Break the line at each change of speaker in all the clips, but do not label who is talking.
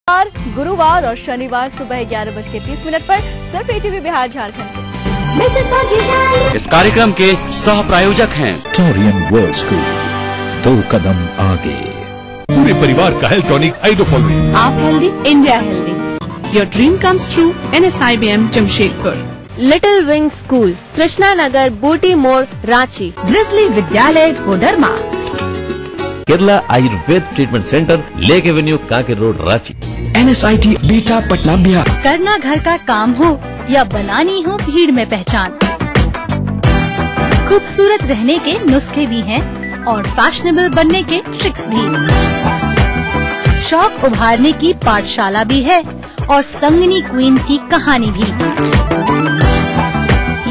गुरुवार और शनिवार सुबह 11:30 पर सिर्फ ATV बिहार झारखंड के।
इस कार्यक्रम के सह प्रायोजक हैं
टोरियन वर्ल्ड स्कूल, 2 कदम आगे।
पूरे परिवार का हेल्थ टॉनिक आइडोफॉल।
आप healthy, India healthy. Your dream comes true, NSIBM Jamshedpur.
Little wing school, Krishna Nagar, Booti मोड़, Ranchi.
Grizzly Vidyalaya, Koderma.
Kerala Ayurveda treatment centre, lake avenue, Kanker road, Ranchi.
NSIT beta Patna Bihar.
करना घर का काम हो या बनानी हो भीड़ में पहचान, खूबसूरत रहने के नुस्खे भी हैं और फैशनेबल बनने के ट्रिक्स भी। शौक उभारने की पाठशाला भी है और संगनी क्वीन की कहानी भी।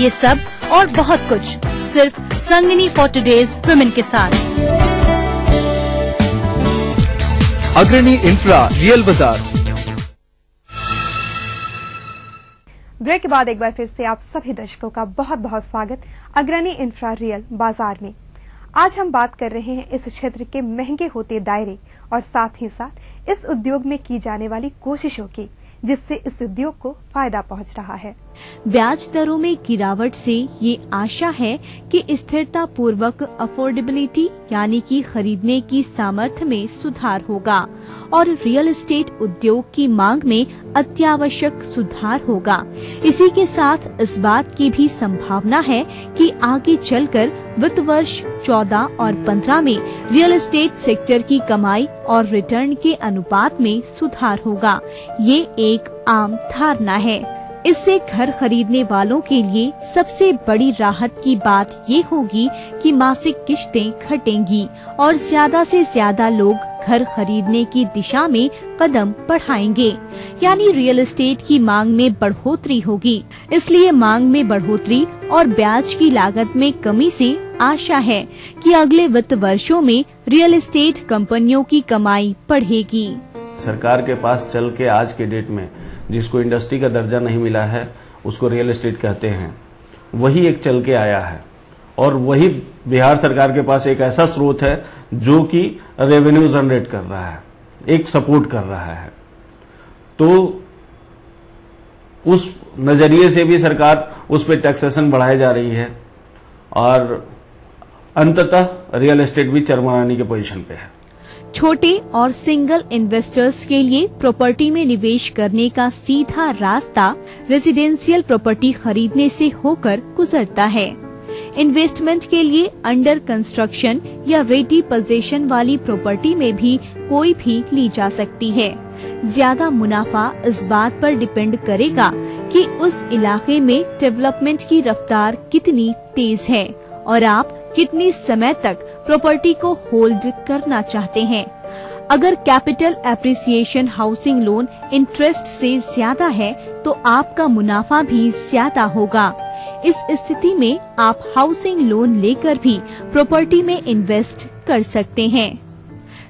ये सब और बहुत कुछ सिर्फ संगनी फॉर टुडेज वुमेन के साथ।
अग्रणी इंफ्रा, रियल बाजार।
ब्रेक के बाद एक बार फिर से आप सभी दर्शकों का बहुत बहुत स्वागत अग्रणी इंफ्रा रियल बाजार में। आज हम बात कर रहे हैं इस क्षेत्र के महंगे होते दायरे और साथ ही साथ इस उद्योग में की जाने वाली कोशिशों की, जिससे इस उद्योग को फायदा पहुंच रहा है।
ब्याज दरों में गिरावट से ये आशा है कि स्थिरता पूर्वक अफोर्डेबिलिटी यानी कि खरीदने की सामर्थ्य में सुधार होगा और रियल एस्टेट उद्योग की मांग में अत्यावश्यक सुधार होगा। इसी के साथ इस बात की भी संभावना है कि आगे चलकर वित्त वर्ष 14 और 15 में रियल एस्टेट सेक्टर की कमाई और रिटर्न के अनुपात में सुधार होगा। ये एक आम धारणा है। इससे घर खरीदने वालों के लिए सबसे बड़ी राहत की बात ये होगी कि मासिक किश्तें घटेंगी और ज्यादा से ज्यादा लोग घर खरीदने की दिशा में कदम बढ़ाएंगे, यानी रियल एस्टेट की मांग में बढ़ोतरी होगी। इसलिए मांग में बढ़ोतरी और ब्याज की लागत में कमी से आशा है कि अगले वित्त वर्षों में रियल एस्टेट कंपनियों की कमाई बढ़ेगी।
सरकार के पास चल के आज के डेट में जिसको इंडस्ट्री का दर्जा नहीं मिला है उसको रियल एस्टेट कहते हैं, वही एक चल के आया है और वही बिहार सरकार के पास एक ऐसा स्रोत है जो कि रेवेन्यू जनरेट कर रहा है, एक सपोर्ट कर रहा है। तो उस नजरिए से भी सरकार उस पर टैक्सेशन बढ़ाई जा रही है और अंततः रियल एस्टेट भी चरमराने की पोजीशन पे है।
छोटे और सिंगल इन्वेस्टर्स के लिए प्रॉपर्टी में निवेश करने का सीधा रास्ता रेजिडेंशियल प्रॉपर्टी खरीदने से होकर गुजरता है। इन्वेस्टमेंट के लिए अंडर कंस्ट्रक्शन या रेडी पोजीशन वाली प्रॉपर्टी में भी कोई भी ली जा सकती है। ज्यादा मुनाफा इस बात पर डिपेंड करेगा कि उस इलाके में डेवलपमेंट की रफ्तार कितनी तेज है और आप कितने समय तक प्रॉपर्टी को होल्ड करना चाहते हैं। अगर capital appreciation housing loan interest से ज्यादा है तो आपका मुनाफा भी ज्यादा होगा। इस स्थिति में आप हाउसिंग लोन लेकर भी प्रॉपर्टी में इन्वेस्ट कर सकते हैं।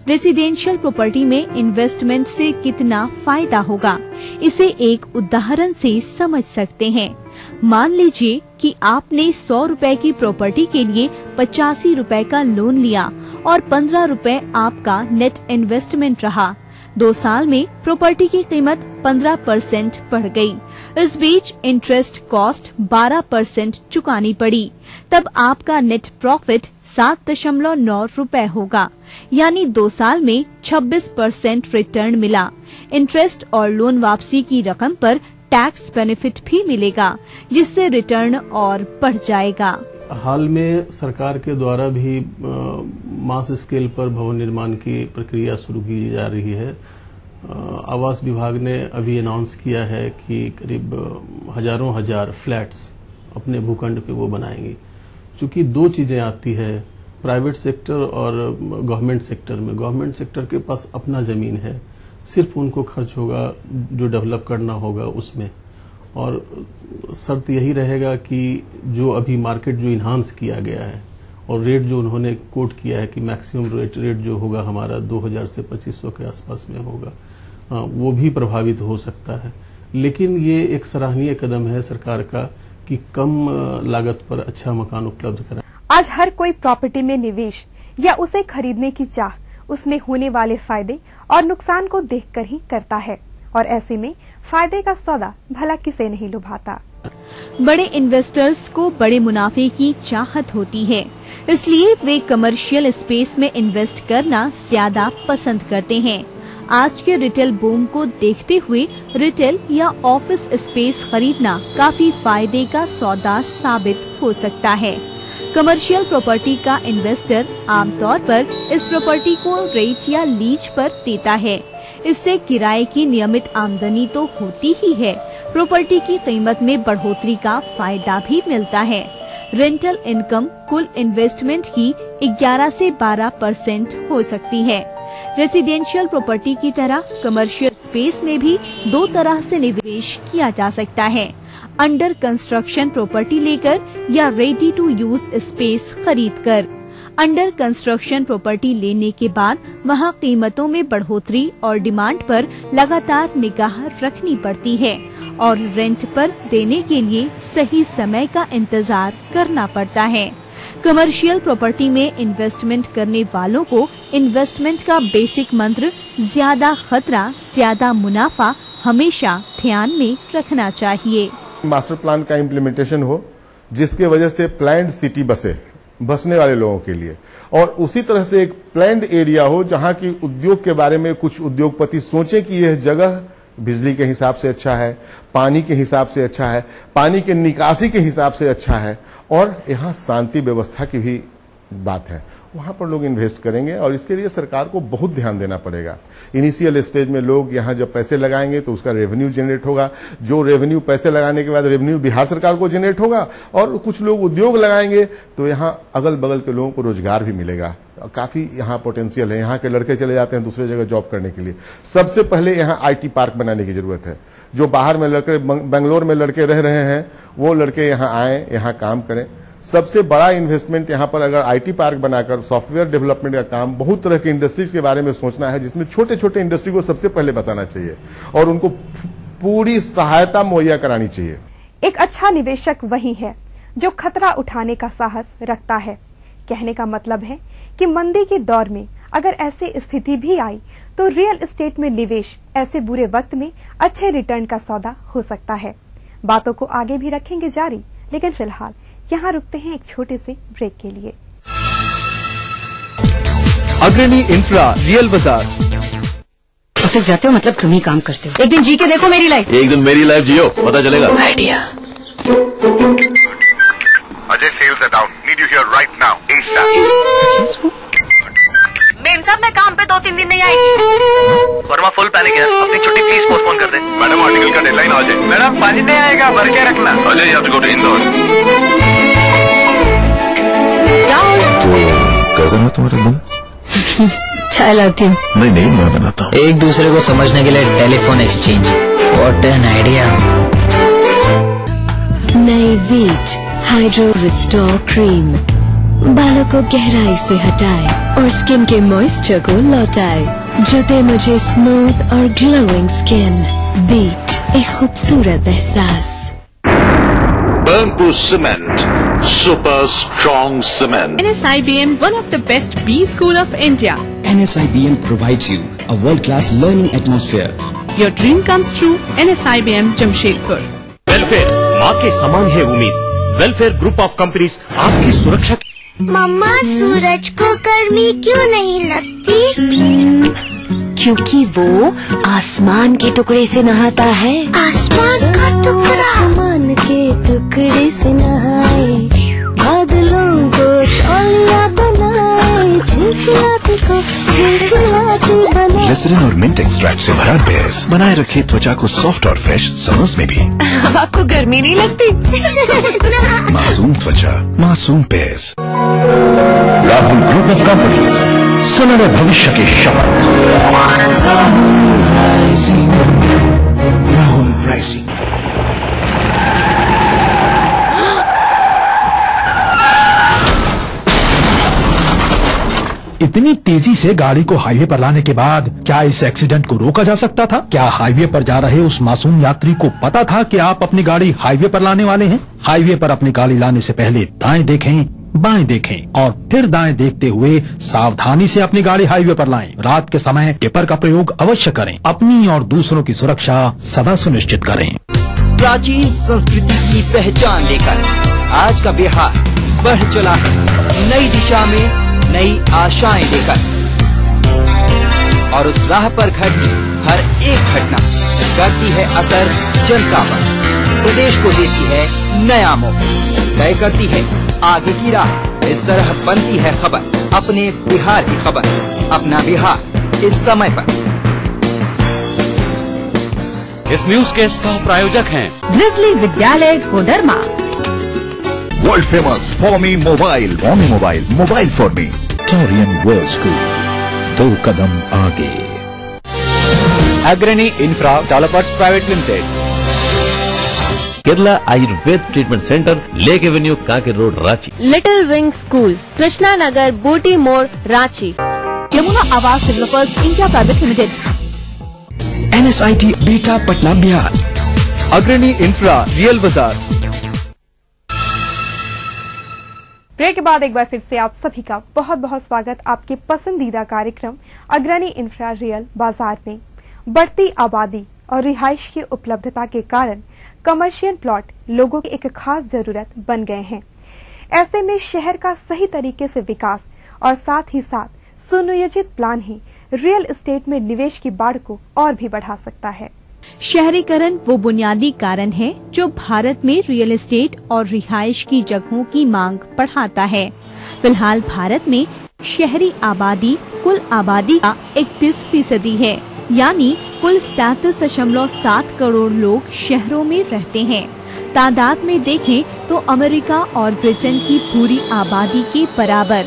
रेजिडेंशियल प्रॉपर्टी में इन्वेस्टमेंट से कितना फायदा होगा, इसे एक उदाहरण से समझ सकते हैं। मान लीजिए कि आपने 100 रुपए की प्रॉपर्टी के लिए 85 रुपए का लोन लिया और 15 रुपए आपका नेट इन्वेस्टमेंट रहा। 2 साल में प्रॉपर्टी की कीमत 15% बढ़ गई। इस बीच इंटरेस्ट कॉस्ट 12% चुकानी पड़ी। तब आपका नेट प्रॉफिट 7.9 रुपए होगा, यानी 2 साल में 26% रिटर्न मिला। इंटरेस्ट और लोन वापसी की रकम पर टैक्स बेनिफिट भी मिलेगा, जिससे रिटर्न और बढ़ जाएगा।
हाल में सरकार के द्वारा भी मास स्केल पर भवन निर्माण की प्रक्रिया शुरू की जा रही है। आवास विभाग ने अभी अनाउंस किया है कि करीब हजारों हजार फ्लैट्स अपने भूखंड पे वो बनाएंगे। चूंकि 2 चीजें आती है, प्राइवेट सेक्टर और गवर्नमेंट सेक्टर में। गवर्नमेंट सेक्टर के पास अपना जमीन है, सिर्फ उनको खर्च होगा जो डेवलप करना होगा उसमें, और शर्त यही रहेगा कि जो अभी मार्केट जो इन्हांस किया गया है और रेट जो उन्होंने कोट किया है कि मैक्सिमम रेट जो होगा हमारा 2000 से 2500 के आसपास में होगा, वो भी प्रभावित हो सकता है। लेकिन ये एक सराहनीय कदम है सरकार का कि कम लागत पर अच्छा मकान उपलब्ध कराए।
आज हर कोई प्रॉपर्टी में निवेश या उसे खरीदने की चाह उसमें होने वाले फायदे और नुकसान को देखकर ही करता है, और ऐसे में फायदे का सौदा भला किसे नहीं लुभाता।
बड़े इन्वेस्टर्स को बड़े मुनाफे की चाहत होती है, इसलिए वे कमर्शियल स्पेस में इन्वेस्ट करना ज्यादा पसंद करते हैं। आज के रिटेल बूम को देखते हुए रिटेल या ऑफिस स्पेस खरीदना काफी फायदे का सौदा साबित हो सकता है। कमर्शियल प्रॉपर्टी का इन्वेस्टर आमतौर पर इस प्रॉपर्टी को रेंट या लीज पर देता है। इससे किराए की नियमित आमदनी तो होती ही है, प्रॉपर्टी की कीमत में बढ़ोतरी का फायदा भी मिलता है। रेंटल इनकम कुल इन्वेस्टमेंट की 11 से 12% हो सकती है। रेसिडेंशियल प्रॉपर्टी की तरह कमर्शियल स्पेस में भी दो तरह से निवेश किया जा सकता है, अंडर कंस्ट्रक्शन प्रॉपर्टी लेकर या रेडी टू यूज स्पेस खरीदकर। अंडर कंस्ट्रक्शन प्रॉपर्टी लेने के बाद वहां कीमतों में बढ़ोतरी और डिमांड पर लगातार निगाह रखनी पड़ती है और रेंट पर देने के लिए सही समय का इंतजार करना पड़ता है। कमर्शियल प्रॉपर्टी में इन्वेस्टमेंट करने वालों को इन्वेस्टमेंट का बेसिक मंत्र ज्यादा खतरा ज्यादा मुनाफा हमेशा ध्यान में रखना चाहिए।
मास्टर प्लान का इम्प्लीमेंटेशन हो जिसके वजह से प्लान्ड सिटी बसने वाले लोगों के लिए, और उसी तरह से एक प्लान्ड एरिया हो जहां की उद्योग के बारे में कुछ उद्योगपति सोचें कि यह जगह बिजली के हिसाब से अच्छा है, पानी के हिसाब से अच्छा है, पानी के निकासी के हिसाब से अच्छा है, और यहाँ शांति व्यवस्था की भी बात है, वहां पर लोग इन्वेस्ट करेंगे। और इसके लिए सरकार को बहुत ध्यान देना पड़ेगा। इनिशियल स्टेज में लोग यहाँ जब पैसे लगाएंगे तो उसका रेवेन्यू जनरेट होगा, जो रेवेन्यू पैसे लगाने के बाद रेवेन्यू बिहार सरकार को जनरेट होगा, और कुछ लोग उद्योग लगाएंगे तो यहाँ अगल बगल के लोगों को रोजगार भी मिलेगा। काफी यहाँ पोटेंशियल है, यहाँ के लड़के चले जाते हैं दूसरे जगह जॉब करने के लिए। सबसे पहले यहाँ IT पार्क बनाने की जरूरत है। जो बाहर में लड़के बेंगलोर में लड़के रह रहे हैं वो लड़के यहाँ आए, यहाँ काम करें। सबसे बड़ा इन्वेस्टमेंट यहाँ पर अगर IT पार्क बनाकर सॉफ्टवेयर डेवलपमेंट का काम, बहुत तरह की इंडस्ट्रीज के बारे में सोचना है जिसमें छोटे छोटे इंडस्ट्री को सबसे पहले बसाना चाहिए और उनको पूरी सहायता मुहैया करानी चाहिए।
एक अच्छा निवेशक वही है जो खतरा उठाने का साहस रखता है। कहने का मतलब है कि मंदी के दौर में अगर ऐसी स्थिति भी आई तो रियल एस्टेट में निवेश ऐसे बुरे वक्त में अच्छे रिटर्न का सौदा हो सकता है। बातों को आगे भी रखेंगे जारी, लेकिन फिलहाल यहाँ रुकते हैं एक छोटे से ब्रेक के लिए।
अग्रणी इंफ्रा रियल बाजार।
ऑफिस जाते हो मतलब तुम ही काम करते हो। एक दिन जी के देखो मेरी लाइफ।
एक दिन मेरी लाइफ जियो, पता चलेगा।
Idea.
Ajay sales are down, need you here right now ASAP।
Ma'am साहब मैं काम पे 2-3 दिन नहीं आएगी।
वर्मा फुल पैनिक है, अपनी छुट्टी प्लीज पोस्टपोन कर दे। मैडम आर्टिकल का डेडलाइन आ जाए। मैडम पानी नहीं आएगा, भर के रखना। Ajay you have to go to Indore.
तो कैसा है तुम्हारा दिन?
चाय लाती हूँ।
नहीं मैं बनाता हूँ।
एक दूसरे को समझने के लिए telephone exchange. What an idea.
नई वीट हाइड्रो रिस्टोर क्रीम बालों को गहराई से हटाए और स्किन के मॉइस्चर को लौटाए, जो दे मुझे स्मूथ और ग्लोइंग स्किन। बीट एक खूबसूरत एहसास।
Burnpur Cement, super strong cement.
NSIBM, one of the best B school of India.
NSIBM provides you a world-class learning atmosphere.
Your dream comes true. NSIBM Jamshedpur.
Welfare माँ के समान है उम्मीद। Welfare group of companies आपकी सुरक्षा।
मम्मा सूरज को गर्मी क्यों नहीं लगती?
क्योंकि वो आसमान के टुकड़े से नहाता है।
आसमान का टुकड़ा?
आसमान के टुकड़े से नहाए, बादलों को तौलिया बनाए, झिलझिलाती को खिलखिलाती बनाए।
ग्लिसरीन और मिंट एक्सट्रैक्ट से भरा बेस बनाए रखे त्वचा को सॉफ्ट और फ्रेश समर्स में भी।
आपको गर्मी नहीं लगती?
मासूम त्वचा, मासूम base.
Rahul group of companies, सुनहरे भविष्य की शपथ।
राहुल राइजिंग।
इतनी तेजी से गाड़ी को हाईवे पर लाने के बाद क्या इस एक्सीडेंट को रोका जा सकता था? क्या हाईवे पर जा रहे उस मासूम यात्री को पता था कि आप अपनी गाड़ी हाईवे पर लाने वाले हैं? हाईवे पर अपनी गाड़ी लाने से पहले दाएं देखें, बाएं देखें और फिर दाएं देखते हुए सावधानी से अपनी गाड़ी हाईवे पर लाएं। रात के समय टिपर का प्रयोग अवश्य करें। अपनी और दूसरों की सुरक्षा सदा सुनिश्चित करें।
प्राचीन संस्कृति की पहचान लेकर आज का बिहार बढ़ चला है नई दिशा में, नई आशाएं लेकर, और उस राह पर घटती हर एक घटना करती है असर जनता पर, प्रदेश को देती है नया मोड़, तय करती है आगे की राह। इस तरह बनती है खबर अपने बिहार की खबर, अपना बिहार इस समय पर।
इस न्यूज के सह प्रायोजक हैं
Grizzly Vidyalaya Koderma,
world famous for me mobile, mobile for me, Torian world school, 2 कदम आगे।
Agrani infra developers private limited,
Kerala Ayurveda treatment centre, lake avenue, Kanker road, Ranchi.
Little wing school, Krishna Nagar, Booti मोड़, Ranchi.
Yamuna Awas developers India private limited,
NSIT beta Patna Bihar.
Agrani infra real बाजार।
Break के बाद एक बार फिर से आप सभी का बहुत बहुत स्वागत आपके पसंदीदा कार्यक्रम अग्रणी इंफ्रा रियल बाजार में। बढ़ती आबादी और रिहाइश की उपलब्धता के कारण कमर्शियल प्लॉट लोगों की एक खास जरूरत बन गए हैं। ऐसे में शहर का सही तरीके से विकास और साथ ही साथ सुनियोजित प्लान ही रियल एस्टेट में निवेश की बाढ़ को और भी बढ़ा सकता है।
शहरीकरण वो बुनियादी कारण है जो भारत में रियल एस्टेट और रिहाइश की जगहों की मांग बढ़ाता है। फिलहाल भारत में शहरी आबादी कुल आबादी का 31% है, यानी कुल 37.7 करोड़ लोग शहरों में रहते हैं। तादाद में देखें तो अमेरिका और ब्रिटेन की पूरी आबादी के बराबर।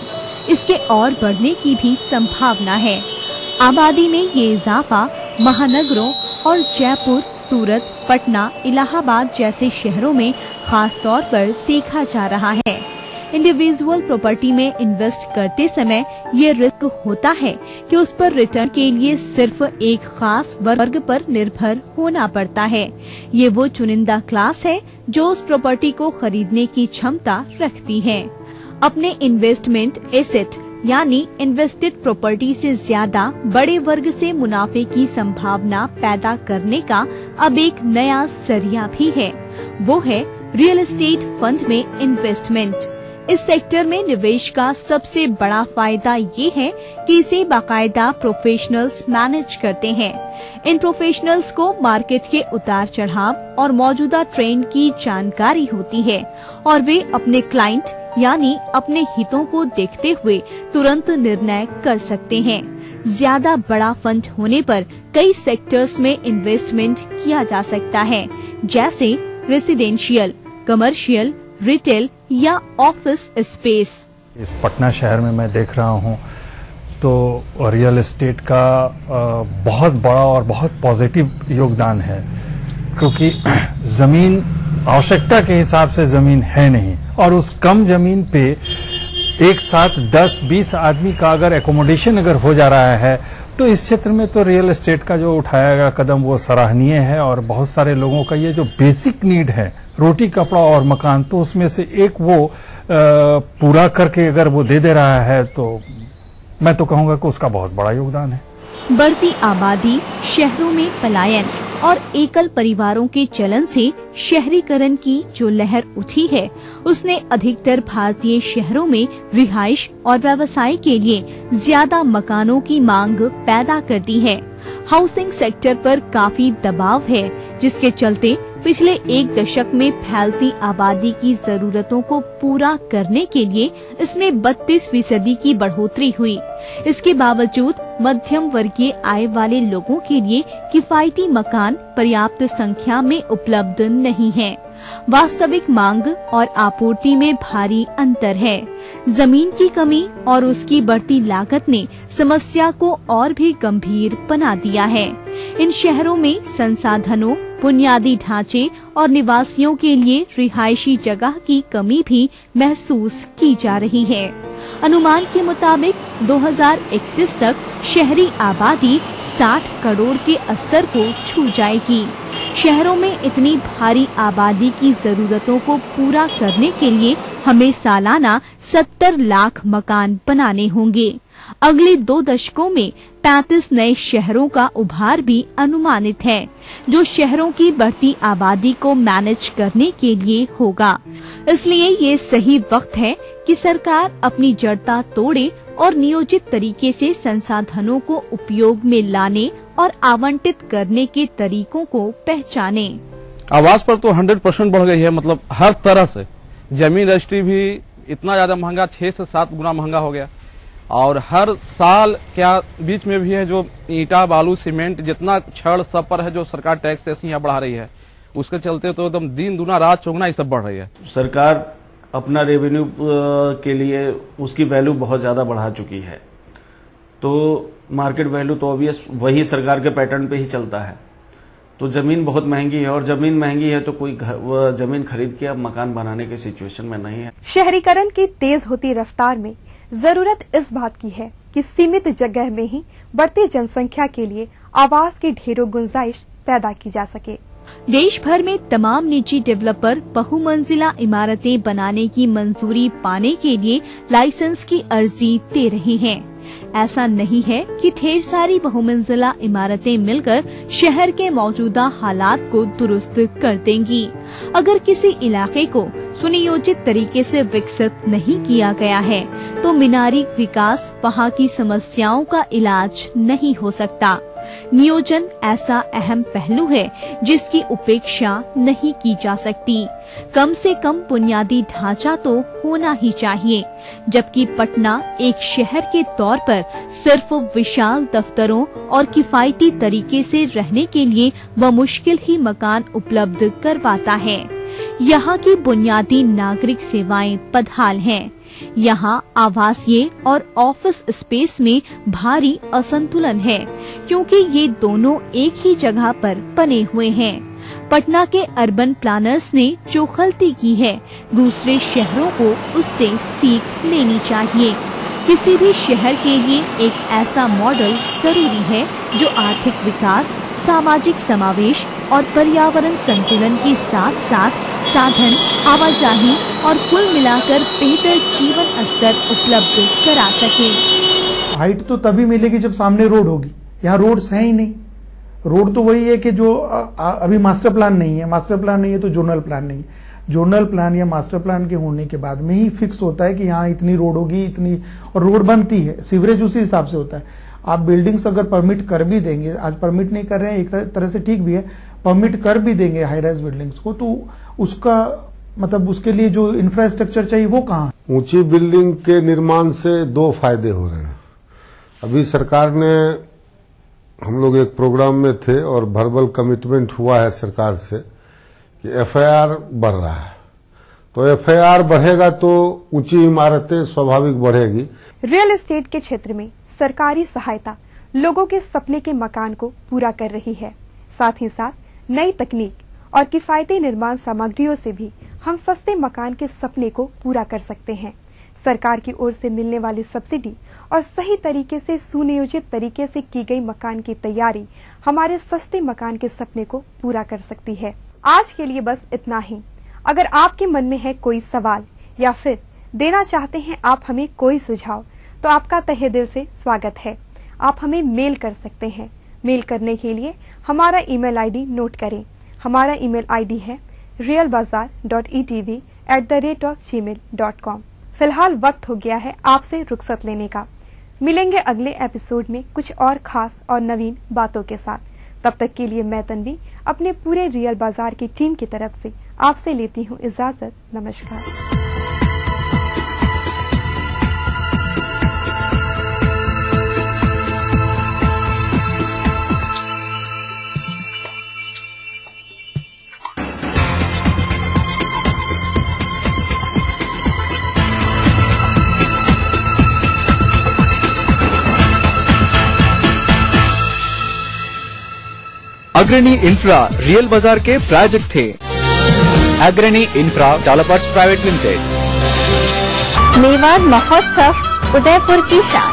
इसके और बढ़ने की भी संभावना है। आबादी में ये इजाफा महानगरों और जयपुर, सूरत, पटना, इलाहाबाद जैसे शहरों में खास तौर पर देखा जा रहा है। इंडिविजुअल प्रॉपर्टी में इन्वेस्ट करते समय ये रिस्क होता है कि उस पर रिटर्न के लिए सिर्फ एक खास वर्ग पर निर्भर होना पड़ता है। ये वो चुनिंदा क्लास है जो उस प्रॉपर्टी को खरीदने की क्षमता रखती है। अपने इन्वेस्टमेंट एसेट यानी इन्वेस्टेड प्रॉपर्टी से ज्यादा बड़े वर्ग से मुनाफे की संभावना पैदा करने का अब एक नया जरिया भी है। वो है रियल एस्टेट फंड में इन्वेस्टमेंट। इस सेक्टर में निवेश का सबसे बड़ा फायदा ये है कि इसे बाकायदा प्रोफेशनल्स मैनेज करते हैं। इन प्रोफेशनल्स को मार्केट के उतार चढ़ाव और मौजूदा ट्रेंड की जानकारी होती है और वे अपने क्लाइंट यानी अपने हितों को देखते हुए तुरंत निर्णय कर सकते हैं। ज्यादा बड़ा फंड होने पर कई सेक्टर्स में इन्वेस्टमेंट किया जा सकता है, जैसे रेसिडेंशियल, कमर्शियल, रिटेल या ऑफिस स्पेस।
इस पटना शहर में मैं देख रहा हूं तो रियल एस्टेट का बहुत बड़ा और बहुत पॉजिटिव योगदान है, क्योंकि जमीन आवश्यकता के हिसाब से जमीन है नहीं, और उस कम जमीन पे एक साथ 10-20 आदमी का अगर एकोमोडेशन अगर हो जा रहा है तो इस क्षेत्र में तो रियल एस्टेट का जो उठाया गया कदम वो सराहनीय है। और बहुत सारे लोगों का ये जो बेसिक नीड है, रोटी कपड़ा और मकान, तो उसमें से एक वो पूरा करके अगर वो दे रहा है तो मैं तो कहूंगा कि उसका बहुत बड़ा योगदान है।
बढ़ती आबादी, शहरों में पलायन और एकल परिवारों के चलन से शहरीकरण की जो लहर उठी है उसने अधिकतर भारतीय शहरों में रिहाइश और व्यवसाय के लिए ज्यादा मकानों की मांग पैदा कर दी है। हाउसिंग सेक्टर पर काफी दबाव है, जिसके चलते पिछले एक दशक में फैलती आबादी की जरूरतों को पूरा करने के लिए इसमें 32% की बढ़ोतरी हुई। इसके बावजूद मध्यम वर्गीय आय वाले लोगों के लिए किफायती मकान पर्याप्त संख्या में उपलब्ध नहीं है। वास्तविक मांग और आपूर्ति में भारी अंतर है। जमीन की कमी और उसकी बढ़ती लागत ने समस्या को और भी गंभीर बना दिया है। इन शहरों में संसाधनों, बुनियादी ढांचे और निवासियों के लिए रिहायशी जगह की कमी भी महसूस की जा रही है। अनुमान के मुताबिक 2031 तक शहरी आबादी 60 करोड़ के स्तर को छू जाएगी। शहरों में इतनी भारी आबादी की जरूरतों को पूरा करने के लिए हमें सालाना 70 लाख मकान बनाने होंगे। अगले 2 दशकों में 35 नए शहरों का उभार भी अनुमानित है, जो शहरों की बढ़ती आबादी को मैनेज करने के लिए होगा। इसलिए ये सही वक्त है कि सरकार अपनी जड़ता तोड़े और नियोजित तरीके से संसाधनों को उपयोग में लाने और आवंटित करने के तरीकों को पहचाने।
आवास पर तो 100% बढ़ गई है, मतलब हर तरह से। जमीन रजिस्ट्री भी इतना ज्यादा महंगा, 6 से 7 गुना महंगा हो गया। और हर साल क्या बीच में भी है जो ईंटा, बालू, सीमेंट जितना छड़ सब पर है, जो सरकार टैक्स ऐसे यहाँ बढ़ा रही है, उसके चलते तो एकदम दिन दुना रात चौगुना ये सब बढ़ रही है।
सरकार अपना रेवेन्यू के लिए उसकी वैल्यू बहुत ज्यादा बढ़ा चुकी है, तो मार्केट वैल्यू तो ऑब्वियस वही सरकार के पैटर्न पे ही चलता है। तो जमीन बहुत महंगी है, और जमीन महंगी है तो कोई जमीन खरीद के अब मकान बनाने की सिचुएशन में नहीं है।
शहरीकरण की तेज होती रफ्तार में जरूरत इस बात की है कि सीमित जगह में ही बढ़ती जनसंख्या के लिए आवास की ढेरों गुंजाइश पैदा की जा सके।
देश भर में तमाम निजी डेवलपर बहुमंजिला इमारतें बनाने की मंजूरी पाने के लिए लाइसेंस की अर्जी दे रहे हैं। ऐसा नहीं है कि ढेर सारी बहुमंजिला इमारतें मिलकर शहर के मौजूदा हालात को दुरुस्त कर देंगी। अगर किसी इलाके को सुनियोजित तरीके से विकसित नहीं किया गया है, तो मीनारी विकास वहाँ की समस्याओं का इलाज नहीं हो सकता। नियोजन ऐसा अहम पहलू है जिसकी उपेक्षा नहीं की जा सकती। कम से कम बुनियादी ढांचा तो होना ही चाहिए, जबकि पटना एक शहर के तौर पर सिर्फ विशाल दफ्तरों और किफायती तरीके से रहने के लिए बमुश्किल ही मकान उपलब्ध करवाता है। यहाँ की बुनियादी नागरिक सेवाएं बदहाल हैं। यहाँ आवासीय और ऑफिस स्पेस में भारी असंतुलन है, क्योंकि ये दोनों एक ही जगह पर बने हुए हैं। पटना के अर्बन प्लानर्स ने जो गलती की है, दूसरे शहरों को उससे सीख लेनी चाहिए। किसी भी शहर के लिए एक ऐसा मॉडल जरूरी है जो आर्थिक विकास, सामाजिक समावेश और पर्यावरण संतुलन के साथ साथ साधन, आवाजाही और कुल मिलाकर बेहतर जीवन स्तर उपलब्ध करा सके।
हाइट तो तभी मिलेगी जब सामने रोड होगी। यहाँ रोड्स हैं ही नहीं। रोड तो वही है कि जो अभी मास्टर प्लान नहीं है, मास्टर प्लान नहीं है तो जोनल प्लान नहीं है। जोनल प्लान या मास्टर प्लान के होने के बाद में ही फिक्स होता है कि यहाँ इतनी रोड होगी, इतनी, और रोड बनती है, सीवरेज उसी हिसाब से होता है। आप बिल्डिंग्स अगर परमिट कर भी देंगे, आज परमिट नहीं कर रहे हैं, एक तरह से ठीक भी है, परमिट कर भी देंगे हाई राइज बिल्डिंग्स को, तो उसका मतलब उसके लिए जो इंफ्रास्ट्रक्चर चाहिए वो कहाँ?
ऊंची बिल्डिंग के निर्माण से 2 फायदे हो रहे हैं। अभी सरकार ने, हम लोग एक प्रोग्राम में थे और वर्बल कमिटमेंट हुआ है सरकार से कि एफआईआर बढ़ रहा है, तो एफआईआर बढ़ेगा तो ऊंची इमारतें स्वाभाविक बढ़ेगी।
रियल एस्टेट के क्षेत्र में सरकारी सहायता लोगों के सपने के मकान को पूरा कर रही है। साथ ही साथ नई तकनीक और किफायती निर्माण सामग्रियों से भी हम सस्ते मकान के सपने को पूरा कर सकते हैं। सरकार की ओर से मिलने वाली सब्सिडी और सही तरीके से सुनियोजित तरीके से की गई मकान की तैयारी हमारे सस्ते मकान के सपने को पूरा कर सकती है। आज के लिए बस इतना ही। अगर आपके मन में है कोई सवाल या फिर देना चाहते हैं आप हमें कोई सुझाव, तो आपका तहे दिल से स्वागत है। आप हमें मेल कर सकते हैं। मेल करने के लिए हमारा ईमेल आईडी नोट करें। हमारा ईमेल आईडी है realbazaar.etv@gmail.com। फिलहाल वक्त हो गया है आपसे रुखसत लेने का। मिलेंगे अगले एपिसोड में कुछ और खास और नवीन बातों के साथ। तब तक के लिए मैं तन्वी अपने पूरे रियल बाजार की टीम की तरफ से आपसे लेती हूँ इजाजत। नमस्कार।
अग्रणी इंफ्रा रियल बाजार के प्रायोजक थे। अग्रणी infra developers private limited.
Mewar महोत्सव उदयपुर की शान,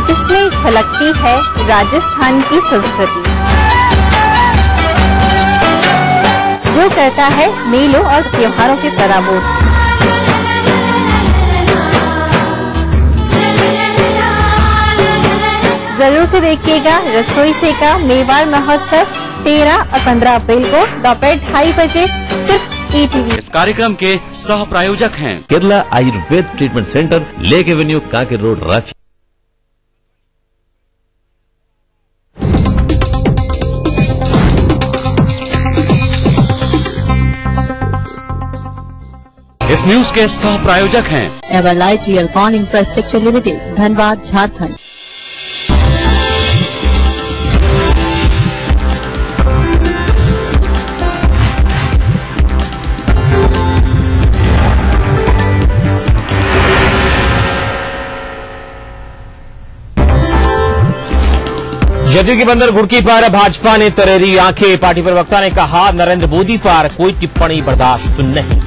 जिसमें झलकती है राजस्थान की संस्कृति। जो करता है मेलों और त्योहारों से सराबोर। जरूर से देखिएगा रसोई से का मेवाड़ महोत्सव 13 और 15 अप्रैल को दोपहर 2:30 बजे सिर्फ ईटीवी।
इस कार्यक्रम के सह प्रायोजक हैं Kerala Ayurveda treatment centre, lake avenue, Kanker road, Ranchi. इस न्यूज के सह प्रायोजक हैं
Everlight Realcon infrastructure limited, Dhanbad, Jharkhand.
JDU की बंदर घुड़की पर भाजपा ने तरेरी आंखें। पार्टी प्रवक्ता ने कहा, नरेंद्र मोदी पर कोई टिप्पणी बर्दाश्त नहीं।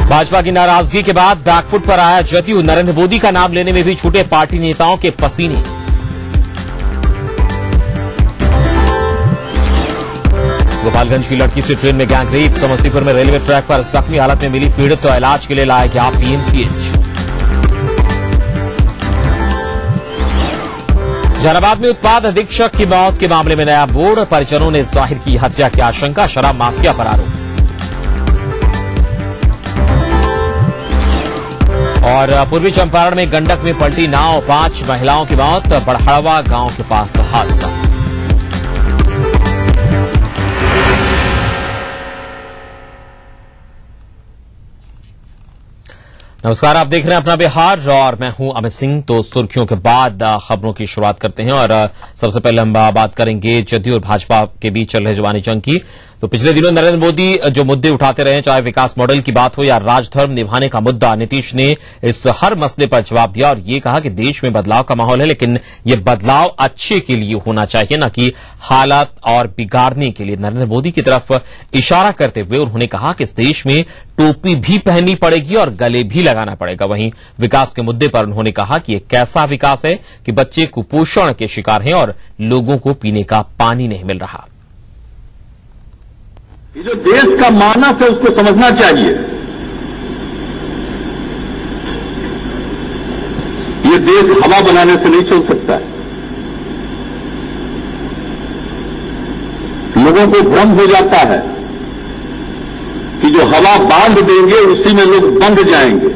भाजपा की नाराजगी के बाद बैकफुट पर आया जदयू। नरेंद्र मोदी का नाम लेने में भी छूटे पार्टी नेताओं के पसीने। गोपालगंज की लड़की से ट्रेन में गैंगरेप। समस्तीपुर में रेलवे ट्रैक पर जख्मी हालत में मिली पीड़ित, तो इलाज के लिए लाया गया पीएमसीएच। जहानाबाद में उत्पाद अधीक्षक की मौत के मामले में नया बोर्ड। परिजनों ने जाहिर की हत्या की आशंका। शराब माफिया पर आरोप। और पूर्वी चंपारण में गंडक में पलटी नाव, 5 महिलाओं की मौत। बड़हड़वा गांव के पास हादसा। नमस्कार, आप देख रहे हैं अपना बिहार और मैं हूं अमित सिंह। तो सुर्खियों के बाद खबरों की शुरुआत करते हैं और सबसे पहले हम बात करेंगे जदयू और भाजपा के बीच चल रहे जुबानी जंग की। तो पिछले दिनों नरेंद्र मोदी जो मुद्दे उठाते रहे, चाहे विकास मॉडल की बात हो या राजधर्म निभाने का मुद्दा, नीतीश ने इस हर मसले पर जवाब दिया और ये कहा कि देश में बदलाव का माहौल है, लेकिन ये बदलाव अच्छे के लिए होना चाहिए, न कि हालात और बिगाड़ने के लिए। नरेंद्र मोदी की तरफ इशारा करते हुए उन्होंने कहा कि इस देश में टोपी भी पहननी पड़ेगी और गले भी लगाना पड़ेगा। वहीं विकास के मुद्दे पर उन्होंने कहा कि ये कैसा विकास है कि बच्चे कुपोषण के शिकार हैं और लोगों को पीने का पानी नहीं मिल रहा।
ये जो देश का मानस है उसको समझना चाहिए। ये देश हवा बनाने से नहीं चल सकता है। लोगों को भ्रम हो जाता है कि जो हवा बांध देंगे उसी में लोग बंध जाएंगे।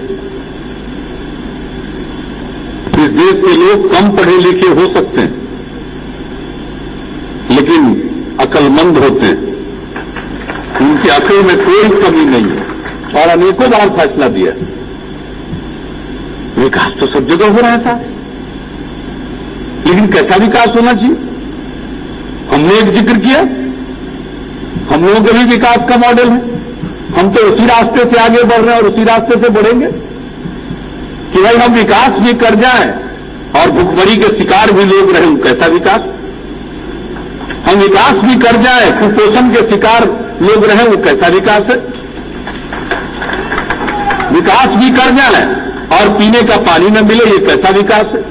इस देश के लोग कम पढ़े लिखे हो सकते हैं, लेकिन अक्लमंद होते हैं। उनकी अकल में कोई कमी नहीं है और अनेकों बार फैसला दिया। विकास तो सब जगह हो रहा था, लेकिन कैसा विकास होना चाहिए हमने एक जिक्र किया। हम लोगों के भी विकास का मॉडल है। हम तो उसी रास्ते से आगे बढ़ रहे हैं और उसी रास्ते से बढ़ेंगे कि भाई हम विकास भी कर जाएं और भुखमरी के शिकार भी लोग रहे। कैसा विकास? हम विकास भी कर जाएं, कुपोषण के शिकार लोग रहे, वो कैसा विकास है? विकास भी कर जाएं और पीने का पानी न मिले, ये कैसा विकास है?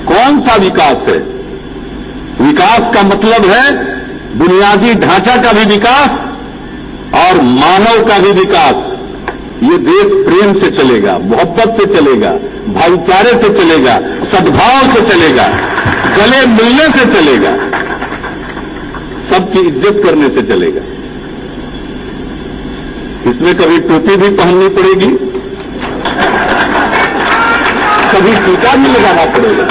कौन सा विकास है? विकास का मतलब है बुनियादी ढांचा का भी विकास और मानव का भी विकास। ये देश प्रेम से चलेगा, मोहब्बत से चलेगा, भाईचारे से चलेगा, सद्भाव से चलेगा, गले मिलने से चलेगा, सबकी इज्जत करने से चलेगा। इसमें कभी टोपी भी पहननी पड़ेगी, कभी टीका भी लगाना पड़ेगा।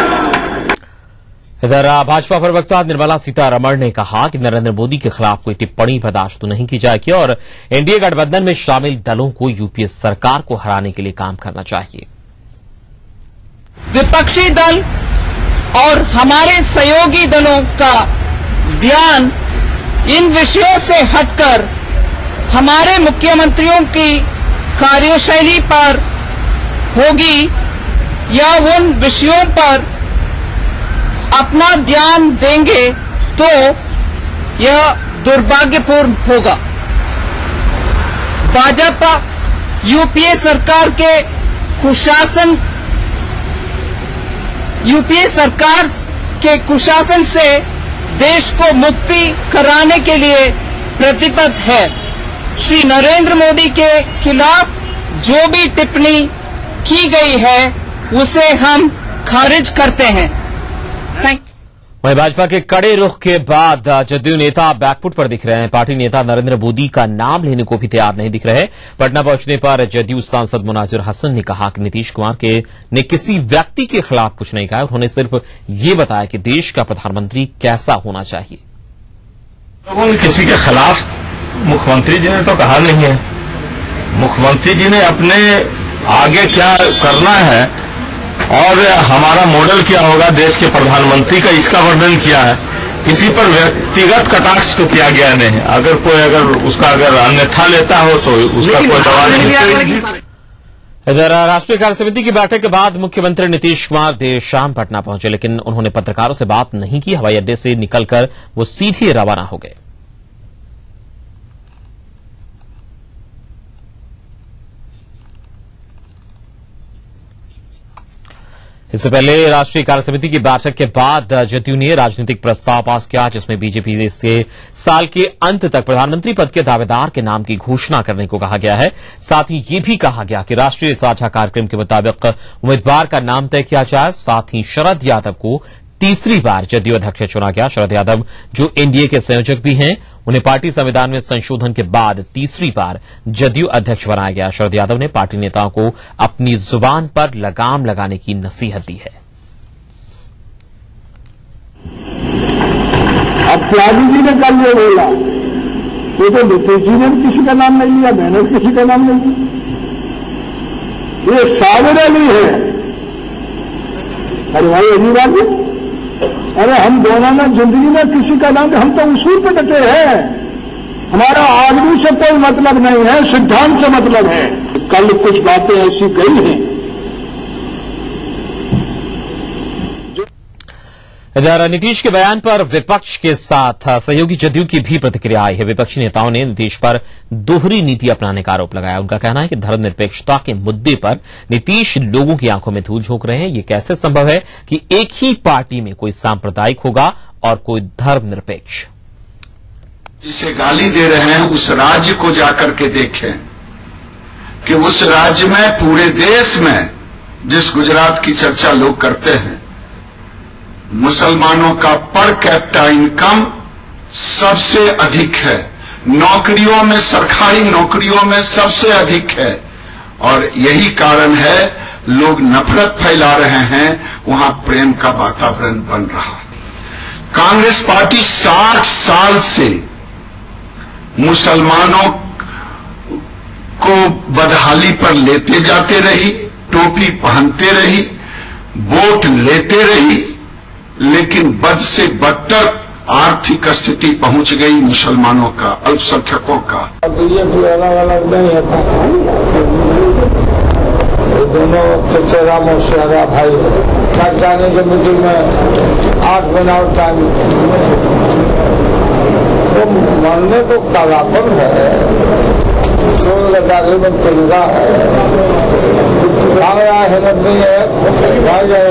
इधर भाजपा प्रवक्ता निर्मला सीतारमण ने कहा कि नरेंद्र मोदी के खिलाफ कोई टिप्पणी बर्दाश्त नहीं की जाएगी और एनडीए गठबंधन में शामिल दलों को यूपीए सरकार को हराने के लिए काम करना चाहिए।
विपक्षी दल और हमारे सहयोगी दलों का ध्यान इन विषयों से हटकर हमारे मुख्यमंत्रियों की कार्यशैली पर होगी या उन विषयों पर अपना ध्यान देंगे तो यह दुर्भाग्यपूर्ण होगा। भाजपा यूपीए सरकार के कुशासन से देश को मुक्ति कराने के लिए प्रतिबद्ध है। श्री नरेंद्र मोदी के खिलाफ जो भी टिप्पणी की गई है उसे हम खारिज करते हैं।
वहीं भाजपा के कड़े रुख के बाद जदयू नेता बैकफुट पर दिख रहे हैं। पार्टी नेता नरेंद्र मोदी का नाम लेने को भी तैयार नहीं दिख रहे। पटना पहुंचने पर जदयू सांसद मुनाजिर हसन ने कहा कि नीतीश कुमार ने किसी व्यक्ति के खिलाफ कुछ नहीं कहा। उन्होंने सिर्फ ये बताया कि देश का प्रधानमंत्री कैसा होना चाहिए।
लोगों ने किसी के खिलाफ मुख्यमंत्री जी ने तो कहा नहीं है। मुख्यमंत्री जी ने अपने आगे क्या करना है और हमारा मॉडल क्या होगा देश के प्रधानमंत्री का, इसका वर्णन किया है। किसी पर व्यक्तिगत कटाक्ष तो किया गया नहीं। अगर उसका अन्यथा लेता हो तो उसका कोई दवा नहीं।
इधर राष्ट्रीय कार्य समिति की बैठक के बाद मुख्यमंत्री नीतीश कुमार देर शाम पटना पहुंचे, लेकिन उन्होंने पत्रकारों से बात नहीं की। हवाई अड्डे से निकलकर वो सीधे रवाना हो गए। इससे पहले राष्ट्रीय कार्य समिति की बैठक के बाद जदयू ने राजनीतिक प्रस्ताव पास किया, जिसमें बीजेपी से साल के अंत तक प्रधानमंत्री पद के दावेदार के नाम की घोषणा करने को कहा गया है। साथ ही ये भी कहा गया कि राष्ट्रीय साझा कार्यक्रम के मुताबिक उम्मीदवार का नाम तय किया जाए। साथ ही शरद यादव को तीसरी बार जदयू अध्यक्ष चुना गया। शरद यादव जो एनडीए के संयोजक भी हैं, उन्हें पार्टी संविधान में संशोधन के बाद तीसरी बार जदयू अध्यक्ष बनाया गया। शरद यादव ने पार्टी नेताओं को अपनी जुबान पर लगाम लगाने की नसीहत दी है।
अब त्यागी जी ने कल ये बोला, तो नीतीश जी ने भी किसी का नाम नहीं लिया, मैंने किसी का नाम नहीं लिया। ये सावधानी है। अरे भाई अजीब बात है। अरे हम दोनों ने जिंदगी में किसी का नाम, हम तो उसूल पे डटे हैं। हमारा आदमी से कोई मतलब नहीं है, सिद्धांत से मतलब है। कल कुछ बातें ऐसी गई हैं।
इधर नीतीश के बयान पर विपक्ष के साथ सहयोगी जदयू की भी प्रतिक्रिया आई है। विपक्षी नेताओं ने नीतीश पर दोहरी नीति अपनाने का आरोप लगाया। उनका कहना है कि धर्मनिरपेक्षता के मुद्दे पर नीतीश लोगों की आंखों में धूल झोंक रहे हैं। ये कैसे संभव है कि एक ही पार्टी में कोई सांप्रदायिक होगा और कोई धर्मनिरपेक्ष।
जिसे गाली दे रहे हैं उस राज्य को जाकर के देखें कि उस राज्य में पूरे देश में जिस गुजरात की चर्चा लोग करते हैं, मुसलमानों का पर कैपिटा इनकम सबसे अधिक है। नौकरियों में, सरकारी नौकरियों में सबसे अधिक है। और यही कारण है लोग नफरत फैला रहे हैं, वहां प्रेम का वातावरण बन रहा है। कांग्रेस पार्टी 60 साल से मुसलमानों को बदहाली पर लेते जाते रही, टोपी पहनते रही, वोट लेते रही, लेकिन बद से बदतर आर्थिक स्थिति पहुंच गई मुसलमानों का, अल्पसंख्यकों का।
बीजेपी अलग अलग नहीं है, दोनों चचेरा मौसेरा भाई थक जाने के मीटिंग में 8 मिनट टाइम तो मानने को कालापन है, तकरीबन तरीका है। भागा हिम्मत नहीं है, भाग जाए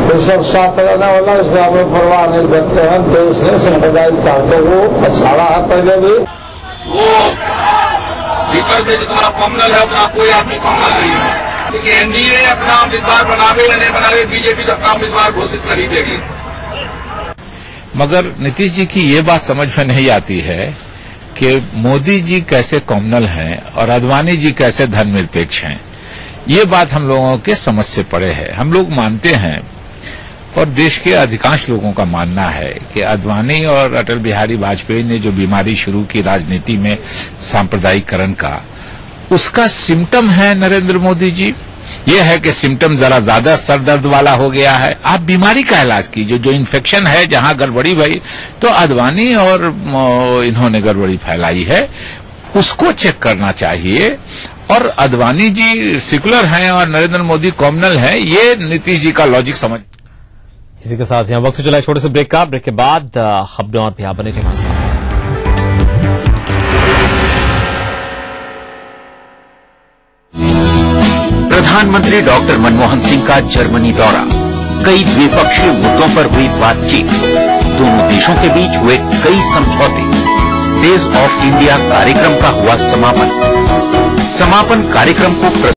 तो सब साथ रहने वाला, इसमें हमें परवाह नहीं करते हैं। देश ने सांप्रदायिक ताकतों को पछाड़ा है पहले भी।
वो भीतर से जो तुम्हारा कॉमनल है उतना कोई आदमी कॉमनल नहीं है, क्योंकि एनडीए अपना उम्मीदवार बनावे या नहीं बनावे, बीजेपी अपना उम्मीदवार घोषित कर ही देगी।
मगर नीतीश जी की ये बात समझ में नहीं आती है कि मोदी जी कैसे कॉमनल हैं और आडवाणी जी कैसे धर्मनिरपेक्ष हैं। ये बात हम लोगों के समझ से परे है। हम लोग मानते हैं और देश के अधिकांश लोगों का मानना है कि आडवाणी और अटल बिहारी वाजपेयी ने जो बीमारी शुरू की राजनीति में सांप्रदायिकरण का, उसका सिम्टम है नरेंद्र मोदी जी। ये है कि सिम्टम जरा ज्यादा सर दर्द वाला हो गया है। आप बीमारी का इलाज कीजिए, जो इन्फेक्शन है, जहां गड़बड़ी भई तो आडवाणी और इन्होंने गड़बड़ी फैलाई है, उसको चेक करना चाहिए। और आडवाणी जी सेकुलर हैं और नरेंद्र मोदी कॉमनल हैं, ये नीतीश जी का लॉजिक समझ।
इसी के साथ यहाँ वक्त चला छोटे से ब्रेक का। ब्रेक के बाद खबरें और भी आप बने हमारे साथ।
प्रधानमंत्री डॉक्टर मनमोहन सिंह का जर्मनी दौरा,
कई द्विपक्षीय मुद्दों पर हुई बातचीत, दोनों देशों के बीच हुए कई समझौते। डेज ऑफ इंडिया कार्यक्रम का हुआ समापन कार्यक्रम को